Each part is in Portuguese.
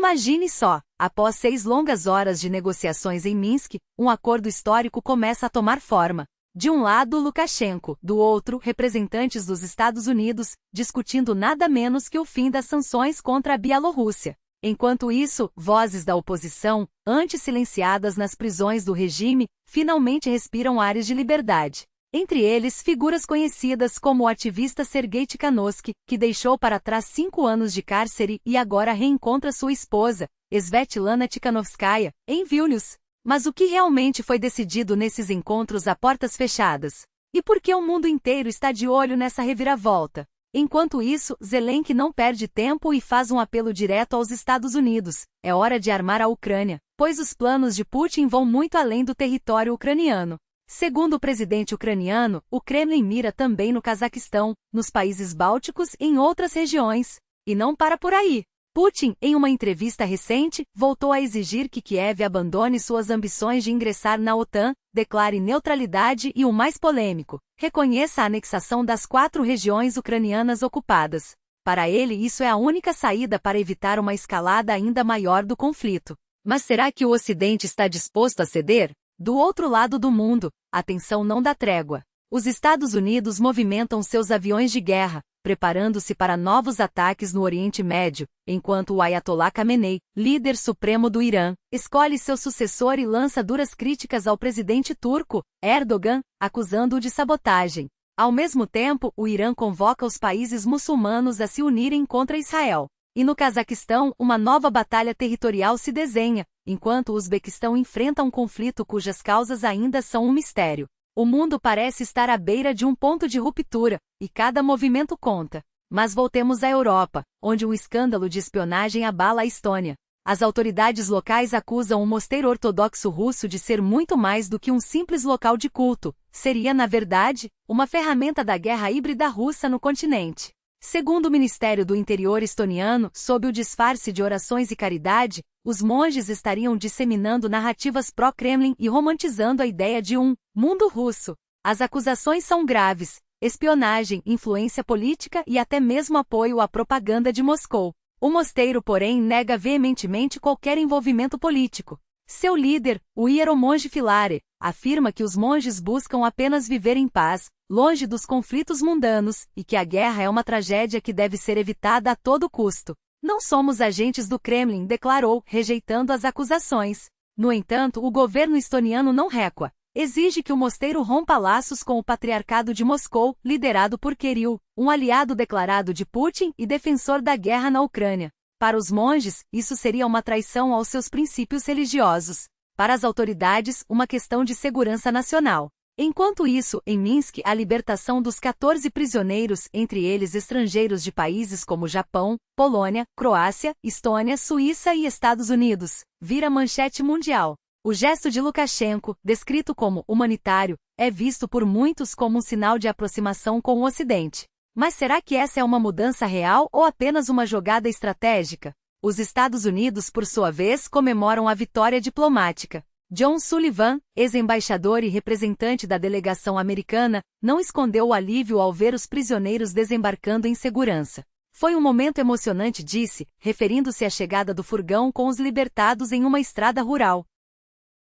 Imagine só, após 6 longas horas de negociações em Minsk, um acordo histórico começa a tomar forma. De um lado, Lukashenko, do outro, representantes dos Estados Unidos, discutindo nada menos que o fim das sanções contra a Bielorrússia. Enquanto isso, vozes da oposição, antes silenciadas nas prisões do regime, finalmente respiram ares de liberdade. Entre eles, figuras conhecidas como o ativista Sergei Tikhanovsky, que deixou para trás 5 anos de cárcere e agora reencontra sua esposa, Svetlana Tikhanovskaya, em Vilnius. Mas o que realmente foi decidido nesses encontros a portas fechadas? E por que o mundo inteiro está de olho nessa reviravolta? Enquanto isso, Zelensky não perde tempo e faz um apelo direto aos Estados Unidos. É hora de armar a Ucrânia, pois os planos de Putin vão muito além do território ucraniano. Segundo o presidente ucraniano, o Kremlin mira também no Cazaquistão, nos países bálticos e em outras regiões. E não para por aí. Putin, em uma entrevista recente, voltou a exigir que Kiev abandone suas ambições de ingressar na OTAN, declare neutralidade e, o mais polêmico, reconheça a anexação das 4 regiões ucranianas ocupadas. Para ele, isso é a única saída para evitar uma escalada ainda maior do conflito. Mas será que o Ocidente está disposto a ceder? Do outro lado do mundo, a tensão não dá trégua. Os Estados Unidos movimentam seus aviões de guerra, preparando-se para novos ataques no Oriente Médio, enquanto o Ayatollah Khamenei, líder supremo do Irã, escolhe seu sucessor e lança duras críticas ao presidente turco, Erdogan, acusando-o de sabotagem. Ao mesmo tempo, o Irã convoca os países muçulmanos a se unirem contra Israel. E no Cazaquistão, uma nova batalha territorial se desenha, enquanto o Uzbequistão enfrenta um conflito cujas causas ainda são um mistério. O mundo parece estar à beira de um ponto de ruptura, e cada movimento conta. Mas voltemos à Europa, onde um escândalo de espionagem abala a Estônia. As autoridades locais acusam o mosteiro ortodoxo russo de ser muito mais do que um simples local de culto. Seria, na verdade, uma ferramenta da guerra híbrida russa no continente. Segundo o Ministério do Interior estoniano, sob o disfarce de orações e caridade, os monges estariam disseminando narrativas pró-Kremlin e romantizando a ideia de um mundo russo. As acusações são graves: espionagem, influência política e até mesmo apoio à propaganda de Moscou. O mosteiro, porém, nega veementemente qualquer envolvimento político. Seu líder, o hieromonge Filare, afirma que os monges buscam apenas viver em paz, longe dos conflitos mundanos, e que a guerra é uma tragédia que deve ser evitada a todo custo. Não somos agentes do Kremlin, declarou, rejeitando as acusações. No entanto, o governo estoniano não recua. Exige que o mosteiro rompa laços com o Patriarcado de Moscou, liderado por Kirill, um aliado declarado de Putin e defensor da guerra na Ucrânia. Para os monges, isso seria uma traição aos seus princípios religiosos. Para as autoridades, uma questão de segurança nacional. Enquanto isso, em Minsk, a libertação dos 14 prisioneiros, entre eles estrangeiros de países como Japão, Polônia, Croácia, Estônia, Suíça e Estados Unidos, vira manchete mundial. O gesto de Lukashenko, descrito como humanitário, é visto por muitos como um sinal de aproximação com o Ocidente. Mas será que essa é uma mudança real ou apenas uma jogada estratégica? Os Estados Unidos, por sua vez, comemoram a vitória diplomática. John Sullivan, ex-embaixador e representante da delegação americana, não escondeu o alívio ao ver os prisioneiros desembarcando em segurança. Foi um momento emocionante, disse, referindo-se à chegada do furgão com os libertados em uma estrada rural.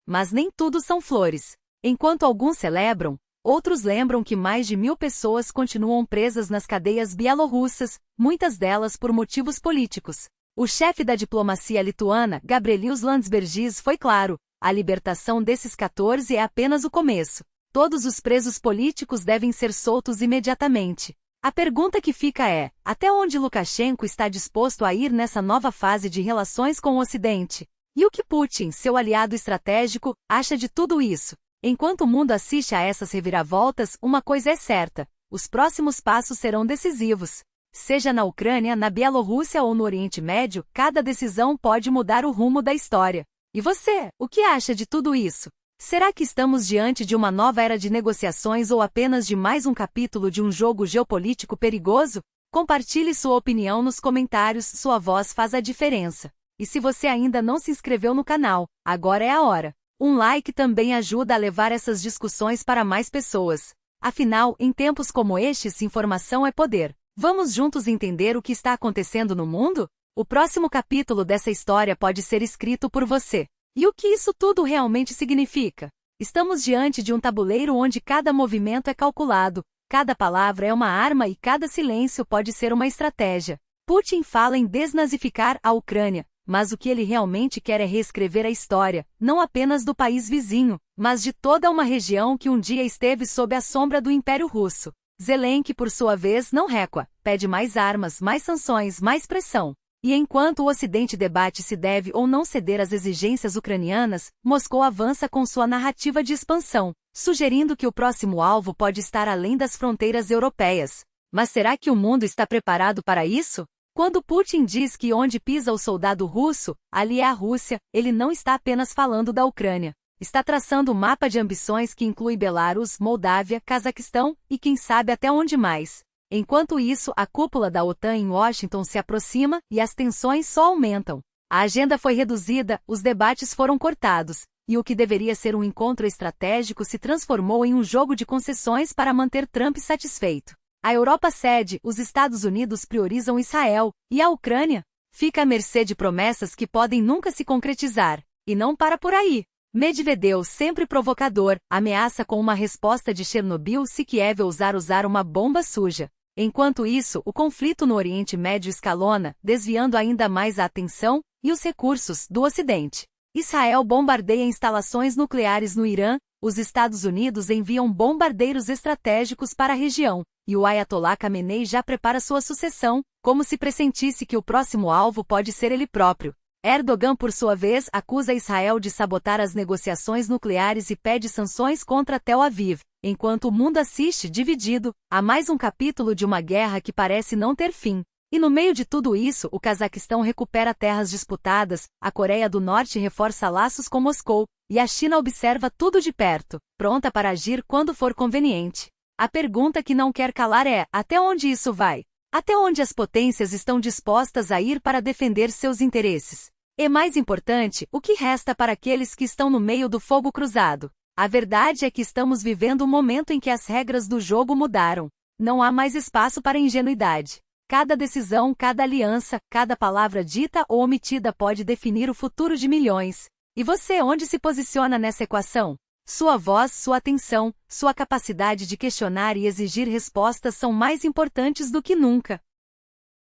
Mas nem tudo são flores. Enquanto alguns celebram, outros lembram que mais de 1.000 pessoas continuam presas nas cadeias bielorrussas, muitas delas por motivos políticos. O chefe da diplomacia lituana, Gabrielius Landsbergis, foi claro: a libertação desses 14 é apenas o começo. Todos os presos políticos devem ser soltos imediatamente. A pergunta que fica é: até onde Lukashenko está disposto a ir nessa nova fase de relações com o Ocidente? E o que Putin, seu aliado estratégico, acha de tudo isso? Enquanto o mundo assiste a essas reviravoltas, uma coisa é certa: os próximos passos serão decisivos. Seja na Ucrânia, na Bielorrússia ou no Oriente Médio, cada decisão pode mudar o rumo da história. E você, o que acha de tudo isso? Será que estamos diante de uma nova era de negociações ou apenas de mais um capítulo de um jogo geopolítico perigoso? Compartilhe sua opinião nos comentários, sua voz faz a diferença. E se você ainda não se inscreveu no canal, agora é a hora. Um like também ajuda a levar essas discussões para mais pessoas. Afinal, em tempos como estes, informação é poder. Vamos juntos entender o que está acontecendo no mundo? O próximo capítulo dessa história pode ser escrito por você. E o que isso tudo realmente significa? Estamos diante de um tabuleiro onde cada movimento é calculado, cada palavra é uma arma e cada silêncio pode ser uma estratégia. Putin fala em desnazificar a Ucrânia, mas o que ele realmente quer é reescrever a história, não apenas do país vizinho, mas de toda uma região que um dia esteve sob a sombra do Império Russo. Zelensky, por sua vez, não recua, pede mais armas, mais sanções, mais pressão. E enquanto o Ocidente debate se deve ou não ceder às exigências ucranianas, Moscou avança com sua narrativa de expansão, sugerindo que o próximo alvo pode estar além das fronteiras europeias. Mas será que o mundo está preparado para isso? Quando Putin diz que onde pisa o soldado russo, ali é a Rússia, ele não está apenas falando da Ucrânia. Está traçando um mapa de ambições que inclui Belarus, Moldávia, Cazaquistão e quem sabe até onde mais. Enquanto isso, a cúpula da OTAN em Washington se aproxima e as tensões só aumentam. A agenda foi reduzida, os debates foram cortados, e o que deveria ser um encontro estratégico se transformou em um jogo de concessões para manter Trump satisfeito. A Europa cede, os Estados Unidos priorizam Israel, e a Ucrânia fica à mercê de promessas que podem nunca se concretizar. E não para por aí. Medvedev, sempre provocador, ameaça com uma resposta de Chernobyl se Kiev ousar usar uma bomba suja. Enquanto isso, o conflito no Oriente Médio escalona, desviando ainda mais a atenção e os recursos do Ocidente. Israel bombardeia instalações nucleares no Irã, os Estados Unidos enviam bombardeiros estratégicos para a região, e o Ayatollah Khamenei já prepara sua sucessão, como se pressentisse que o próximo alvo pode ser ele próprio. Erdogan, por sua vez, acusa Israel de sabotar as negociações nucleares e pede sanções contra Tel Aviv. Enquanto o mundo assiste dividido, há mais um capítulo de uma guerra que parece não ter fim. E no meio de tudo isso, o Cazaquistão recupera terras disputadas, a Coreia do Norte reforça laços com Moscou, e a China observa tudo de perto, pronta para agir quando for conveniente. A pergunta que não quer calar é: até onde isso vai? Até onde as potências estão dispostas a ir para defender seus interesses? E mais importante, o que resta para aqueles que estão no meio do fogo cruzado? A verdade é que estamos vivendo um momento em que as regras do jogo mudaram. Não há mais espaço para ingenuidade. Cada decisão, cada aliança, cada palavra dita ou omitida pode definir o futuro de milhões. E você, onde se posiciona nessa equação? Sua voz, sua atenção, sua capacidade de questionar e exigir respostas são mais importantes do que nunca.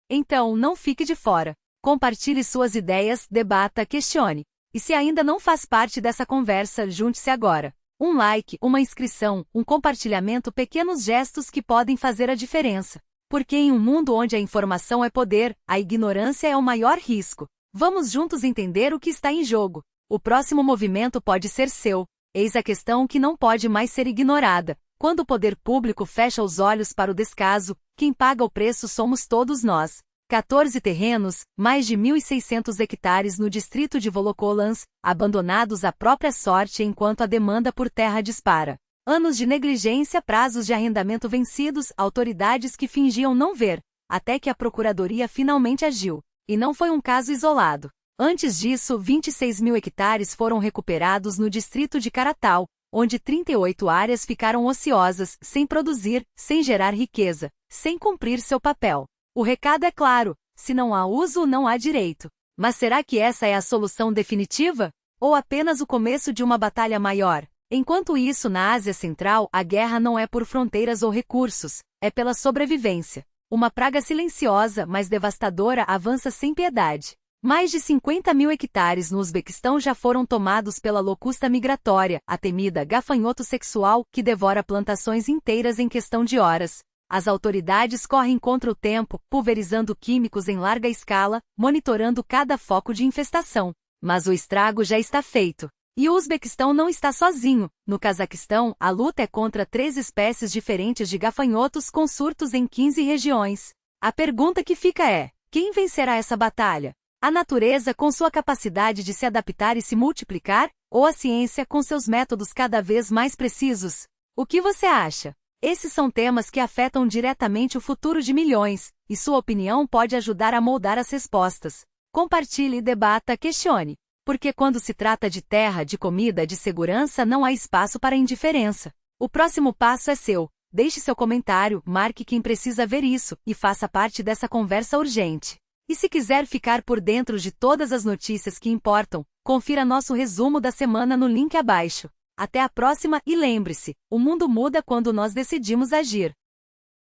Então, não fique de fora. Compartilhe suas ideias, debata, questione. E se ainda não faz parte dessa conversa, junte-se agora. Um like, uma inscrição, um compartilhamento, pequenos gestos que podem fazer a diferença. Porque em um mundo onde a informação é poder, a ignorância é o maior risco. Vamos juntos entender o que está em jogo. O próximo movimento pode ser seu. Eis a questão que não pode mais ser ignorada. Quando o poder público fecha os olhos para o descaso, quem paga o preço somos todos nós. 14 terrenos, mais de 1.600 hectares no distrito de Volokólamsk, abandonados à própria sorte enquanto a demanda por terra dispara. Anos de negligência, prazos de arrendamento vencidos, autoridades que fingiam não ver, até que a procuradoria finalmente agiu. E não foi um caso isolado. Antes disso, 26.000 hectares foram recuperados no distrito de Karatal, onde 38 áreas ficaram ociosas, sem produzir, sem gerar riqueza, sem cumprir seu papel. O recado é claro: se não há uso, não há direito. Mas será que essa é a solução definitiva? Ou apenas o começo de uma batalha maior? Enquanto isso, na Ásia Central, a guerra não é por fronteiras ou recursos, é pela sobrevivência. Uma praga silenciosa, mas devastadora, avança sem piedade. Mais de 50.000 hectares no Uzbequistão já foram tomados pela locusta migratória, a temida gafanhoto sexual, que devora plantações inteiras em questão de horas. As autoridades correm contra o tempo, pulverizando químicos em larga escala, monitorando cada foco de infestação. Mas o estrago já está feito. E o Uzbequistão não está sozinho. No Cazaquistão, a luta é contra 3 espécies diferentes de gafanhotos com surtos em 15 regiões. A pergunta que fica é: quem vencerá essa batalha? A natureza com sua capacidade de se adaptar e se multiplicar? Ou a ciência com seus métodos cada vez mais precisos? O que você acha? Esses são temas que afetam diretamente o futuro de milhões, e sua opinião pode ajudar a moldar as respostas. Compartilhe, debata, questione. Porque quando se trata de terra, de comida, de segurança, não há espaço para indiferença. O próximo passo é seu. Deixe seu comentário, marque quem precisa ver isso, e faça parte dessa conversa urgente. E se quiser ficar por dentro de todas as notícias que importam, confira nosso resumo da semana no link abaixo. Até a próxima e lembre-se, o mundo muda quando nós decidimos agir.